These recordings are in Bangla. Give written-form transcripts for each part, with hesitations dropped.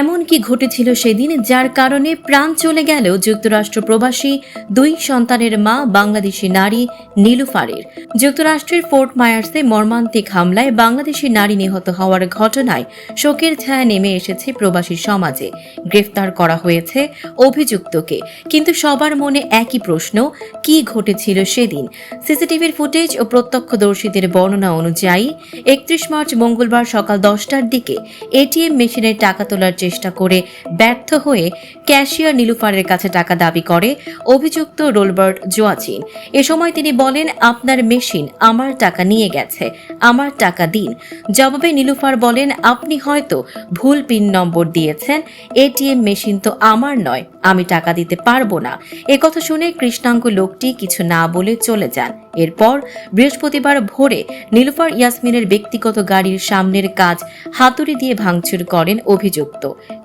এমন কি ঘটেছিল সেদিন যার কারণে প্রাণ চলে গেল যুক্তরাষ্ট্র প্রবাসী দুই সন্তানের মা বাংলাদেশি নারী নীলুফারের। যুক্তরাষ্ট্রের ফোর্ট মায়ার্সে মর্মান্তিক হামলায় বাংলাদেশি নারী নিহত হওয়ার ঘটনায় শোকের ছায়া নেমে এসেছে প্রবাসী সমাজে। গ্রেফতার করা হয়েছে অভিযুক্তকে, কিন্তু সবার মনে একই প্রশ্ন, কি ঘটেছিল সেদিন? সিসিটিভির ফুটেজ ও প্রত্যক্ষদর্শীদের বর্ণনা অনুযায়ী 31 মার্চ মঙ্গলবার সকাল 10টার দিকে এটিএম মেশিনের টাকা তোলার চেষ্টা করে ব্যর্থ হয়ে ক্যাশিয়ার নীলুফারের কাছে টাকা দাবি করে অভিযুক্ত রোলবার্ট জোয়াচিন। এ সময় তিনি বলেন, আপনার মেশিন আমার টাকা নিয়ে গেছে, আমার টাকা দিন। জবাবে নীলুফার বলেন, আপনি হয়তো ভুল পিন নম্বর দিয়েছেন, এটিএম মেশিন তো আমার নয়, আমি টাকা দিতে পারবো না। একথা শুনে কৃষ্ণাঙ্গ লোকটি কিছু না বলে চলে যান। এরপর বৃহস্পতিবার ভোরে নীলুফার ইয়াসমিনের ব্যক্তিগত গাড়ির সামনের কাজ হাতুড়ি দিয়ে ভাঙচুর করেন অভিযুক্ত।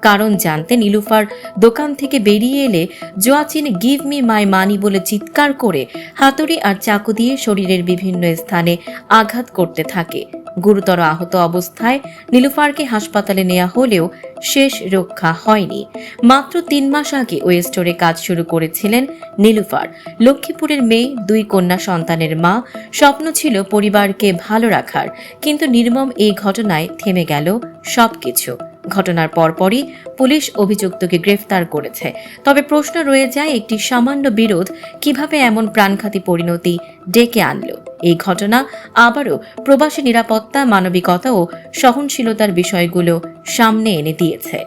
কারণ জানতে নীলুফার দোকান থেকে বেরিয়ে এলে জোয়াচিন গিভ মি মাই মানি বলে চিৎকার করে হাতুড়ি আর চাকু দিয়ে শরীরের বিভিন্ন স্থানে আঘাত করতে থাকে। গুরুতর আহত অবস্থায় নীলুফারকে হাসপাতালে নেওয়া হলেও শেষ রক্ষা হয়নি। মাত্র 3 মাস আগে ওই স্টোরে কাজ শুরু করেছিলেন নীলুফার। লক্ষ্মীপুরের মেয়ে, 2 কন্যা সন্তানের মা, স্বপ্ন ছিল পরিবারকে ভালো রাখার, কিন্তু নির্মম এই ঘটনায় থেমে গেল সবকিছু। ঘটনার পরপরই পুলিশ অভিযুক্তকে গ্রেফতার করেছে। তবে প্রশ্ন রয়ে যায়, একটি সামান্য বিরোধ কিভাবে এমন প্রাণঘাতী পরিণতি ডেকে আনলো? এই ঘটনা আবারও প্রবাসী নিরাপত্তা, মানবিকতা ও সহনশীলতার বিষয়গুলো সামনে এনে দিয়েছে।